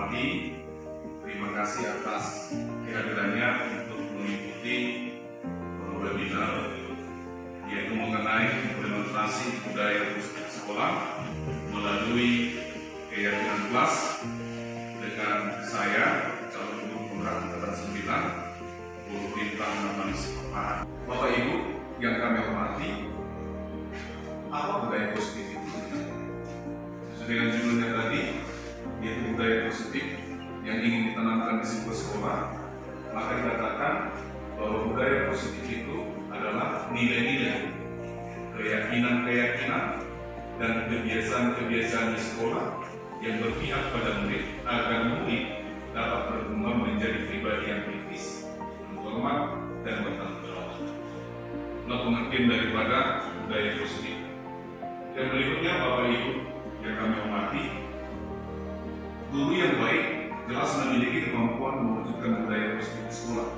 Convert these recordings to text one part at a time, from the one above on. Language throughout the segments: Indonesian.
hormati, terima kasih atas kehadirannya untuk mengikuti webinar yaitu mengenai implementasi budaya positif sekolah melalui keyakinan kelas dengan saya, calon guru program angkatan 9, Guru Bintang Namanis Perpahan. Bapak Ibu yang kami hormati, apa budaya positif itu? Sesuai dengan judulnya tadi, yaitu budaya positif yang ingin ditanamkan di sebuah sekolah, maka dikatakan bahwa budaya positif itu adalah nilai-nilai, keyakinan-keyakinan, dan kebiasaan-kebiasaan di sekolah yang berpihak pada murid agar murid dapat berkembang menjadi pribadi yang kritis, berhormat, dan bertanggung jawab. Nah, pengertian daripada budaya positif. Dan berikutnya, Bapak Ibu yang kami hormati, guru yang baik jelas memiliki kemampuan mewujudkan budaya positif di sekolah.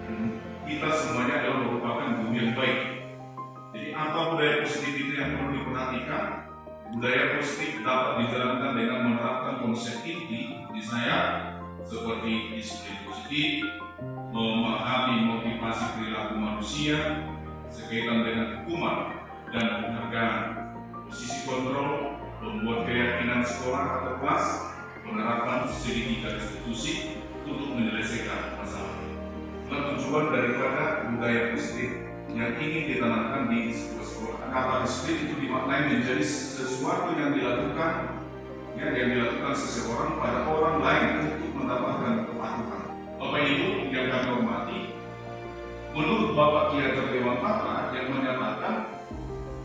Dan kita semuanya adalah merupakan guru yang baik. Jadi apa budaya positif itu yang perlu diperhatikan? Budaya positif dapat dijalankan dengan menerapkan konsep inti di saya seperti disiplin positif, memahami motivasi perilaku manusia, sekaitan dengan hukuman dan penghargaan, posisi kontrol, membuat keyakinan sekolah atau kelas, penerapan strategi dan institusi untuk menyelesaikan masalah. Nah, tujuan daripada budaya positif yang ingin ditanamkan di sebuah sekolah. Kata disiplin itu dimaknai menjadi sesuatu yang dilakukan seseorang pada orang lain untuk mendapatkan kepatuhan. Bapak Ibu yang kami hormati, menurut Bapak Ki Hajar Dewantara yang menyatakan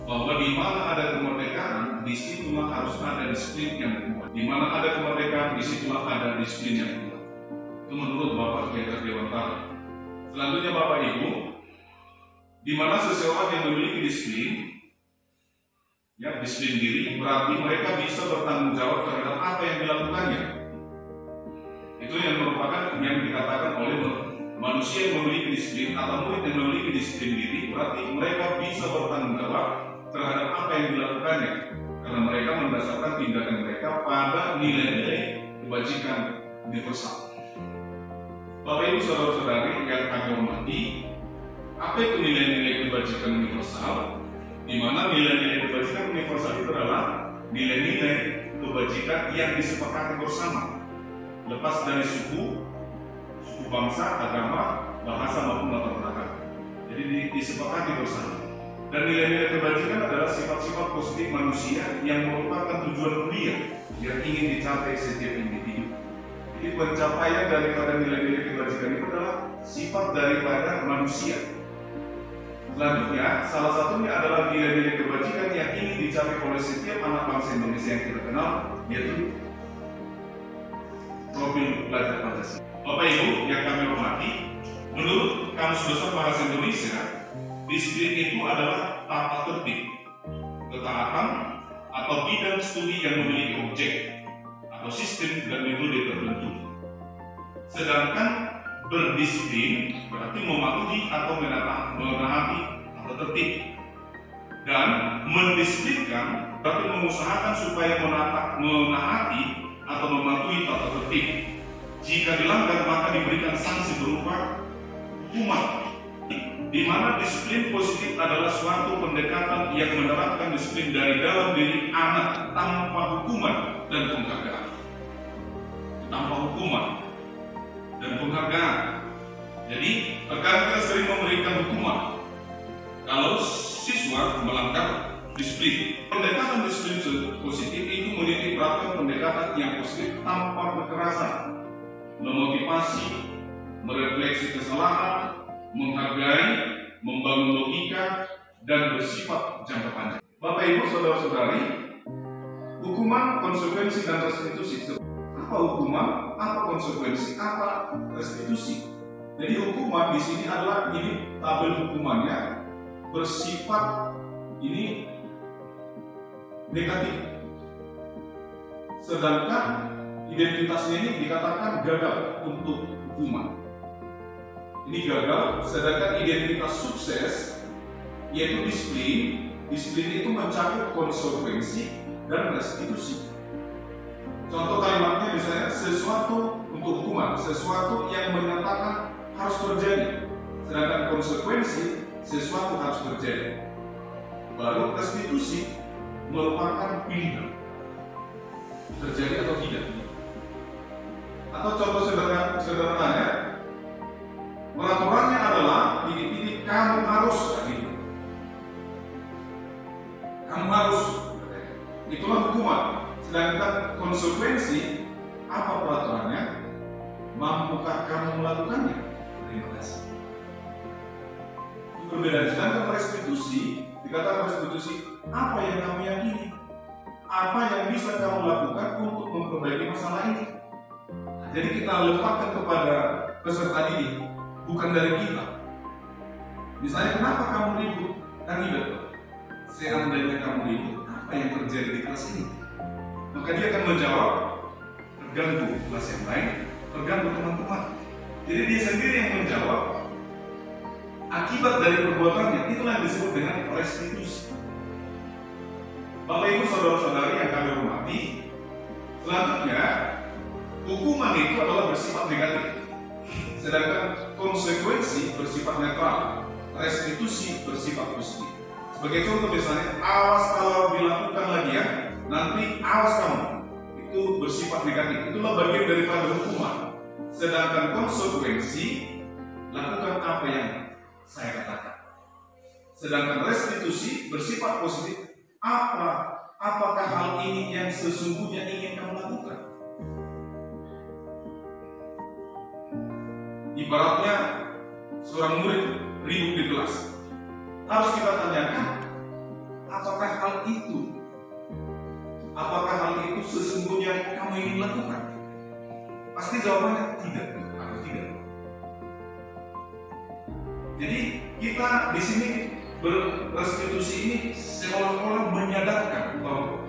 bahwa di mana ada kemerdekaan, di situlah harus ada disiplin yang kuat. Di mana ada kemerdekaan, di situlah ada disiplin yang kuat. Itu menurut Bapak Ki Hajar Dewantara. Selanjutnya Bapak Ibu, di mana seseorang yang memiliki disiplin, disiplin diri, berarti mereka bisa bertanggung jawab terhadap apa yang dilakukannya. Itu yang merupakan yang dikatakan oleh manusia yang memiliki disiplin atau murid yang memiliki disiplin diri, berarti mereka bisa bertanggung jawab terhadap apa yang dilakukannya, karena mereka mendasarkan tindakan mereka pada nilai-nilai kebajikan universal. Bapak Ibu saudara-saudari yang kami hormati, apa itu nilai-nilai kebajikan universal? Di mana nilai-nilai kebajikan universal itu adalah nilai-nilai kebajikan yang disepakati bersama, lepas dari suku bangsa, agama, bahasa maupun latar belakang. Jadi disepakati bersama. Dan nilai-nilai kebajikan adalah sifat-sifat positif manusia yang merupakan tujuan mulia yang ingin dicapai setiap individu. Jadi pencapaian daripada nilai-nilai kebajikan itu adalah sifat daripada manusia. Selanjutnya, salah satunya adalah nilai-nilai kebajikan yang ingin dicapai oleh setiap anak bangsa Indonesia yang kita kenal, yaitu profil belajar Pancasila. Bapak Ibu yang kami hormati, menurut Kamus Besar Bahasa Indonesia, disiplin itu adalah tata tertib, ketaatan, atau bidang studi yang memiliki objek atau sistem dan metode tertentu. Sedangkan berdisiplin berarti mematuhi atau menaati atau tertib. Dan mendisiplinkan berarti mengusahakan supaya menaati atau mematuhi tata tertib. Jika dilanggar maka diberikan sanksi berupa hukuman. Di mana disiplin positif adalah suatu pendekatan yang menerapkan disiplin dari dalam diri anak tanpa hukuman dan penghargaan. Tanpa hukuman dan penghargaan. Jadi, terkadang kita sering memberikan hukuman kalau siswa melanggar disiplin. Pendekatan disiplin positif itu menitik beratkan pendekatan yang positif tanpa kekerasan, memotivasi, merefleksi kesalahan, menghargai, membangun logika, dan bersifat jangka panjang. Bapak Ibu saudara-saudari, hukuman, konsekuensi, dan restitusi. Apa hukuman, apa konsekuensi, apa restitusi? Jadi hukuman di sini adalah ini tabel hukumannya bersifat ini negatif. Sedangkan identitasnya ini dikatakan gagal untuk hukuman. Ini gagal, sedangkan identitas sukses yaitu disiplin. Disiplin itu mencakup konsekuensi dan restitusi. Contoh kalimatnya misalnya sesuatu untuk hukuman, sesuatu yang menyatakan harus terjadi, sedangkan konsekuensi sesuatu harus terjadi. Baru restitusi merupakan pilihan, terjadi atau tidak. Atau contoh sederhananya, peraturannya adalah titik-titik kamu harus gitu. Kamu harus, itulah hukuman. Sedangkan konsekuensi apa peraturannya? Mampukah kamu melakukannya? Terima kasih. Perbedaan. Sedangkan restitusi, dikatakan restitusi, apa yang kamu yakini? Apa yang bisa kamu lakukan untuk memperbaiki masalah ini? Jadi kita lepaskan kepada peserta didik, bukan dari kita. Misalnya, kenapa kamu ribut? Kan tidak. Seandainya kamu ribut, apa yang terjadi di kelas ini? Maka dia akan menjawab, tergantung kelas yang lain, tergantung teman-teman. Jadi dia sendiri yang menjawab akibat dari perbuatannya. Itulah yang disebut dengan restitusi. Bapak Ibu saudara-saudari yang kami hormati, selanjutnya hukuman itu adalah bersifat negatif, sedangkan konsekuensi bersifat netral, restitusi bersifat positif. Sebagai contoh misalnya, awas kalau dilakukan lagi ya, nanti awas kamu, itu bersifat negatif. Itulah bagian daripada hukuman. Sedangkan konsekuensi, lakukan apa yang saya katakan. Sedangkan restitusi bersifat positif. Apakah hal ini yang sesungguhnya ingin kamu lakukan? Ibaratnya seorang murid ribut di kelas, harus kita tanyakan, apakah hal itu sesungguhnya kamu ingin lakukan? Pasti jawabannya tidak atau tidak. Jadi kita di sini berrestitusi ini seolah-olah menyadarkan bahwa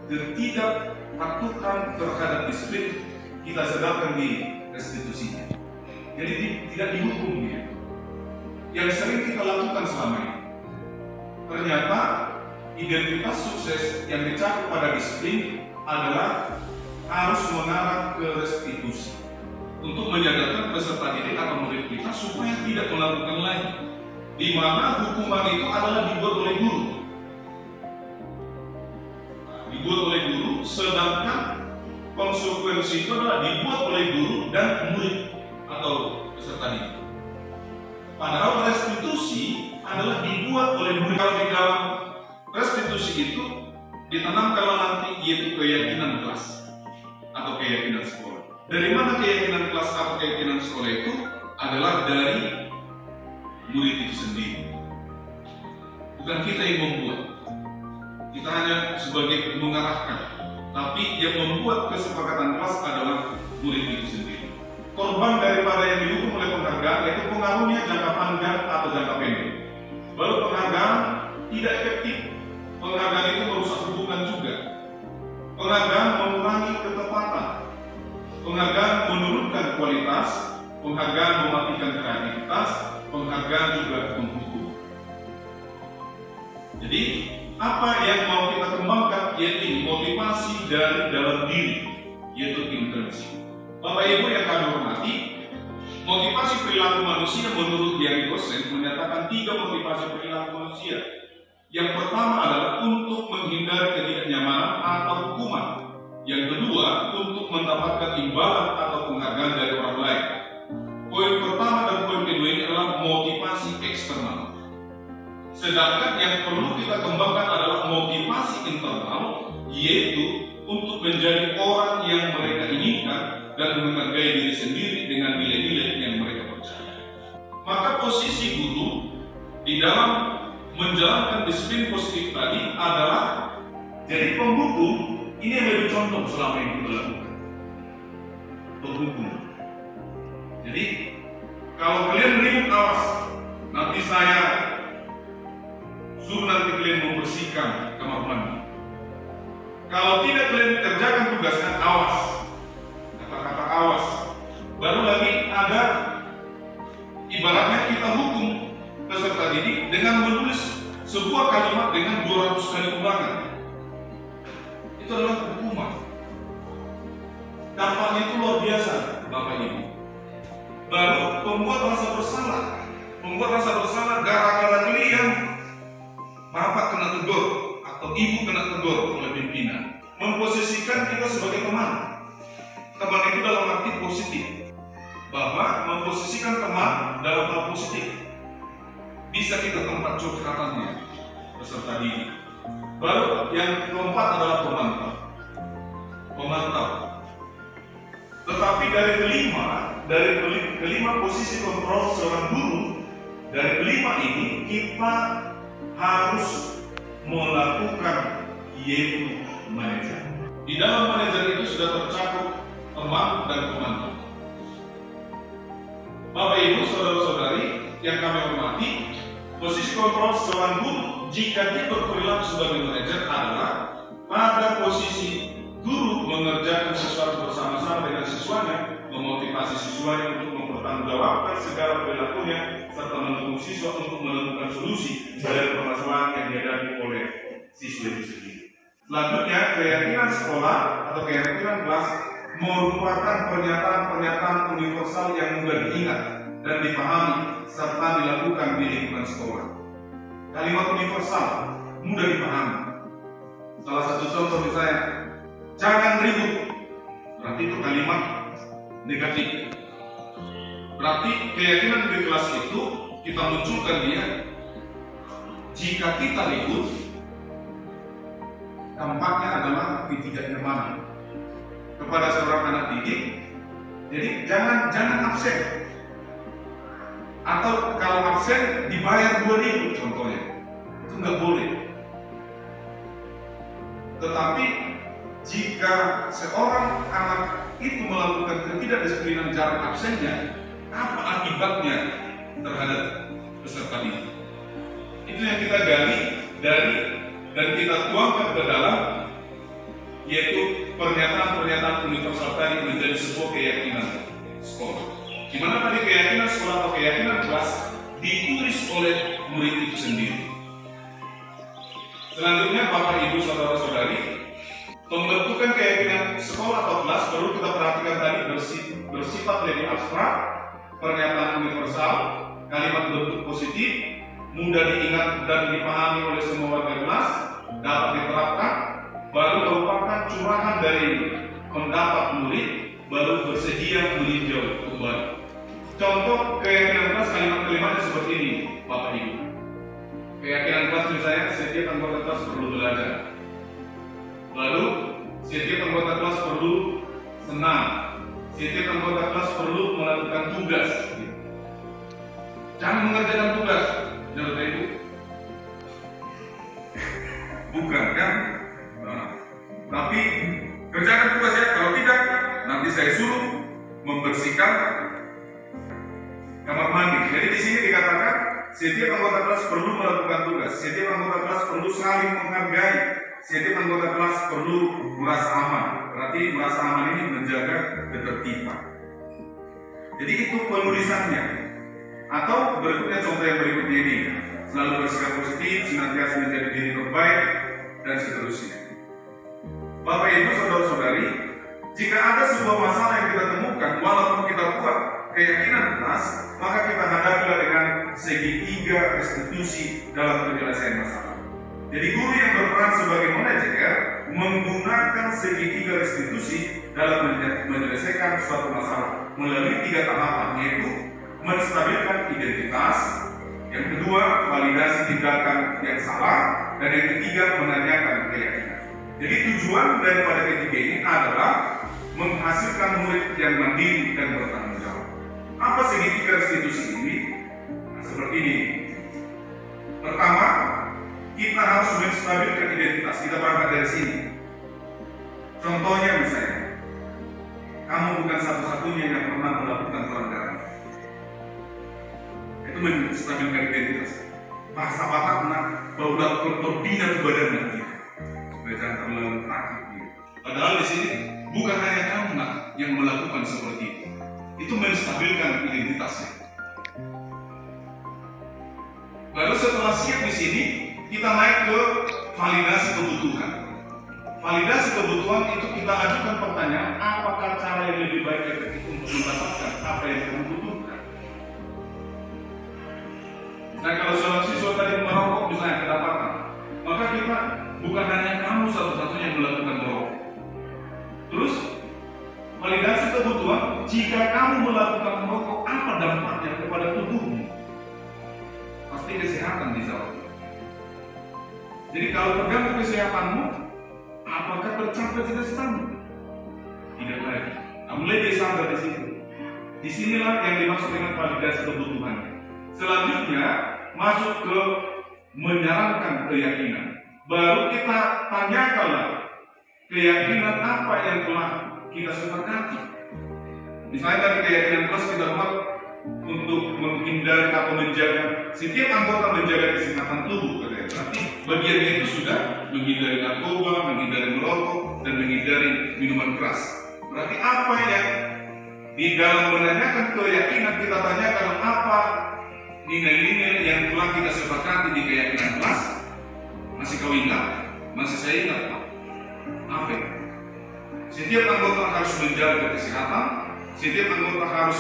ketidakpatuhan terhadap disiplin kita sedangkan di restitusinya. Jadi tidak dihukum dia. Yang sering kita lakukan selama ini, ternyata identitas sukses yang dicakup pada disiplin adalah harus mengarah ke restitusi untuk menyadarkan peserta didik atau murid kita supaya tidak melakukan lagi, di mana hukuman itu adalah dibuat oleh guru. Dibuat oleh guru, sedangkan konsekuensi itu adalah dibuat oleh guru dan murid atau peserta didik. Padahal restitusi adalah dibuat oleh murid. Kalau di dalam restitusi itu ditanamkanlah nanti yaitu keyakinan kelas atau keyakinan sekolah. Dari mana keyakinan kelas atau keyakinan sekolah itu? Adalah dari murid itu sendiri. Bukan kita yang membuat. Kita hanya sebagai mengarahkan. Tapi yang membuat kesepakatan kelas adalah murid itu sendiri. Korban daripada yang dihukum oleh penghargaan yaitu pengaruhnya jangka panjang atau jangka pendek. Baru penghargaan tidak efektif. Penghargaan itu merusak hubungan juga. Penghargaan mengurangi ketepatan. Penghargaan menurunkan kualitas. Penghargaan mematikan kreativitas. Penghargaan juga menghukum. Jadi apa yang mau kita kembangkan yaitu motivasi dari dalam diri, yaitu intrinsik. Bapak Ibu yang kami hormati, motivasi perilaku manusia menurut Gary Gosen menyatakan 3 motivasi perilaku manusia. Yang pertama adalah untuk menghindari ketidaknyamanan atau hukuman. Yang kedua, untuk mendapatkan imbalan atau penghargaan dari orang lain. Poin pertama dan poin kedua ini adalah motivasi eksternal. Sedangkan yang perlu kita kembangkan adalah motivasi internal, yaitu untuk menjadi orang yang mereka inginkan dan menghargai diri sendiri dengan nilai-nilai yang mereka percaya. Maka posisi guru di dalam menjalankan disiplin positif tadi adalah jadi penghukum. Ini yang menjadi contoh selama ini kita lakukan. Penghukum. Jadi kalau kalian ribut, awas, nanti saya suruh nanti kalian membersihkan kamar mandi. Kalau tidak kalian kerjakan tugasnya, awas. Kata-kata awas. Baru lagi ada ibaratnya kita hukum peserta didik dengan menulis sebuah kalimat dengan 200 kali ulangan. Itu adalah hukuman. Dampaknya itu luar biasa, Bapak Ibu. Baru membuat rasa bersalah gara-gara klien Bapak kena tegur atau Ibu kena tegur oleh pimpinan. Memposisikan kita sebagai teman. Teman itu dalam arti positif, bahwa memposisikan teman dalam hal positif. Bisa kita tempat curhatannya peserta didik. Baru yang keempat adalah pemantau. Tetapi dari kelima posisi kontrol seorang guru, dari kelima ini kita harus melakukan yaitu manajer. Di dalam manajer itu sudah tercakup teman dan pemantau. Bapak Ibu, saudara-saudari yang kami hormati, posisi kontrol seorang guru jika dia berperilaku sebagai manajer adalah pada posisi guru mengerjakan sesuatu bersama-sama dengan siswanya, memotivasi siswanya untuk mempertanggungjawabkan segala perilakunya, serta mendukung siswa untuk menemukan solusi dari permasalahan yang dihadapi oleh siswa itu sendiri. Selanjutnya, keyakinan sekolah atau keyakinan kelas merupakan pernyataan-pernyataan universal yang mudah diingat dan dipahami serta dilakukan di lingkungan sekolah. Kalimat universal mudah dipahami. Salah satu contoh misalnya, jangan ribut. Berarti itu kalimat negatif. Berarti keyakinan di kelas itu kita munculkan dia. Jika kita ribut, dampaknya adalah ketidaknyamanan kepada seorang anak didik. Jadi jangan absen. Atau kalau absen dibayar 2.000 contohnya. Itu nggak boleh. Tetapi jika seorang anak itu melakukan ketidakdisiplinan jarak absennya, apa akibatnya terhadap peserta didik? Itu yang kita gali dan kita tuangkan ke dalam, yaitu pernyataan-pernyataan universal tadi menjadi sebuah keyakinan sekolah. Di mana tadi keyakinan sekolah atau keyakinan kelas ditulis oleh murid itu sendiri. Selanjutnya, Bapak Ibu saudara-saudari, pembentukan keyakinan sekolah atau kelas perlu kita perhatikan tadi bersifat lebih abstrak, pernyataan universal, kalimat bentuk positif, mudah diingat dan dipahami oleh semua warga kelas, dapat diterapkan, baru merupakan curahan dari pendapat murid, baru bersedia meninjau kembali. Contoh keyakinan kelas kalimat-kalimatnya seperti ini, Bapak Ibu. Keyakinan kelas misalnya, setiap anggota kelas perlu belajar. Lalu, setiap anggota kelas perlu senang. Setiap anggota kelas perlu melakukan tugas. Jangan mengerjakan tugas, Bapak Ibu. Bukan kan? Nah, tapi kerjakan tugas ya. Kalau tidak, nanti saya suruh membersihkan kamar mandi. Jadi di sini dikatakan setiap anggota kelas perlu melakukan tugas. Setiap anggota kelas perlu saling menghargai. Setiap anggota kelas perlu merasa aman. Berarti merasa aman ini menjaga ketertiban. Jadi itu penulisannya. Atau berikutnya contoh yang berikutnya ini, selalu bersikap positif, senantiasa menjadi diri terbaik, dan seterusnya. Bapak Ibu saudara-saudari, jika ada sebuah masalah yang kita temukan, walaupun kita buat keyakinan kelas, maka kita hadapilah dengan segitiga restitusi dalam penyelesaian masalah. Jadi guru yang berperan sebagai manajer menggunakan segitiga restitusi dalam menyelesaikan suatu masalah melalui 3 tahapan, yaitu menstabilkan identitas, yang kedua validasi tindakan yang salah, dan yang ketiga menanyakan keyakinan. Jadi tujuan daripada ketiga ini adalah menghasilkan murid yang mandiri dan bertanggung jawab. Apa segitiga restitusi ini? Nah, seperti ini. Pertama, kita harus menstabilkan identitas. Kita berangkat dari sini. Contohnya misalnya, kamu bukan satu-satunya yang pernah melakukan pelanggaran. Itu menstabilkan identitas. Bahasa Batak benar, bahwa lakukan berbina ke badannya. Supaya jangan terlalu sakit. Padahal di sini bukan hanya kamu yang melakukan seperti itu. Itu menstabilkan identitasnya. Lalu setelah siap di sini, kita naik ke validasi kebutuhan. validasi kebutuhan itu kita ajukan pertanyaan, apakah cara yang lebih baik efektif untuk mendapatkan apa yang kamu butuhkan? Nah, kalau seorang siswa tadi merokok misalnya kedapatan, maka kita bukan hanya kamu satu-satunya yang melakukan merokok. Terus validasi kebutuhan, jika kamu melakukan merokok, apa dampaknya kepada tubuhmu? Pasti kesehatan dijawab. Jadi kalau terganggu kesehatanmu, apakah tercapai cita-citamu? Tidak lagi. Nah, mulai disadar di situ. Disinilah yang dimaksud dengan validasi kebutuhan. Selanjutnya masuk ke menyarankan keyakinan. Baru kita tanyakanlah keyakinan apa yang telah kita sepakati. Misalnya dari keyakinan plus kita buat untuk menghindari atau menjaga, setiap anggota menjaga kesehatan tubuh, berarti bagiannya itu sudah menghindari narkoba, menghindari merokok, dan menghindari minuman keras. Berarti apa yang di dalam menanyakan keyakinan kita tanyakan apa nilai-nilai yang telah kita sepakati di keyakinan kelas. Masih kau ingat? Masih saya ingat Pak? Apa? Setiap anggota harus menjaga kesehatan, setiap anggota harus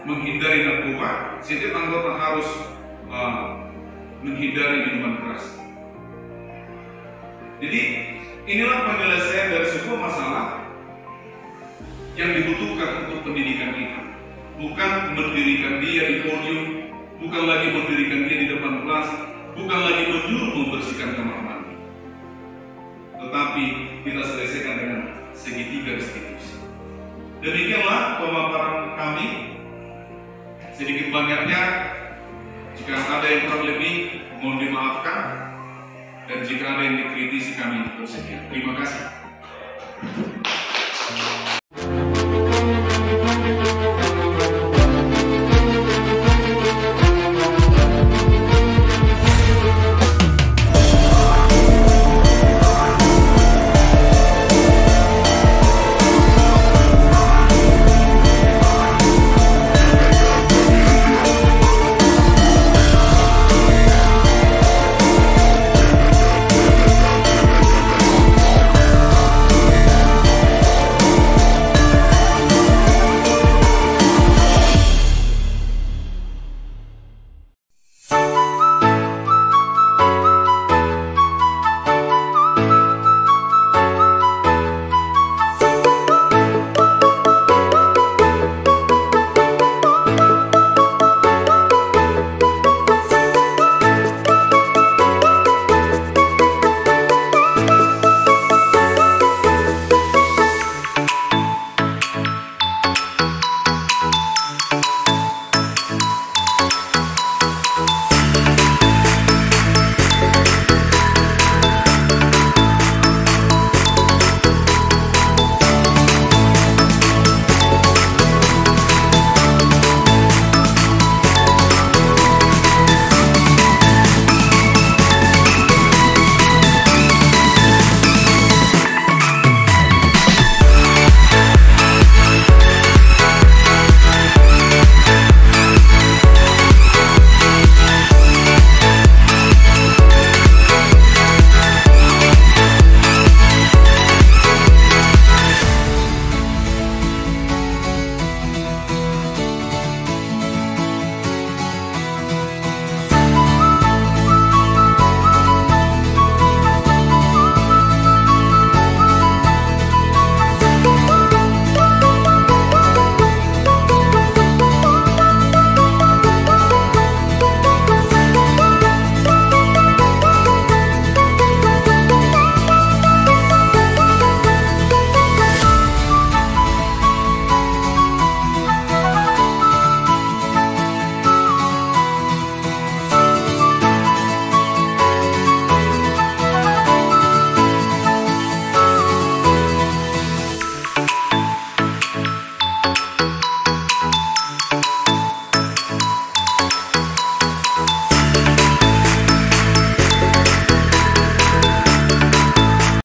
menghindari narkoba, setiap anggota harus menghindari minuman keras. Jadi inilah penyelesaian dari sebuah masalah yang dibutuhkan untuk pendidikan kita. Bukan mendirikan dia di podium, bukan lagi mendirikan dia di depan kelas, bukan lagi menyuruh membersihkan kamar mandi, tetapi kita selesaikan dengan segitiga restitusi. Demikianlah pemaparan kami. Sedikit banyaknya, jika ada yang kurang lebih mohon dimaafkan, dan jika ada yang dikritisi kami bersedia. Terima kasih.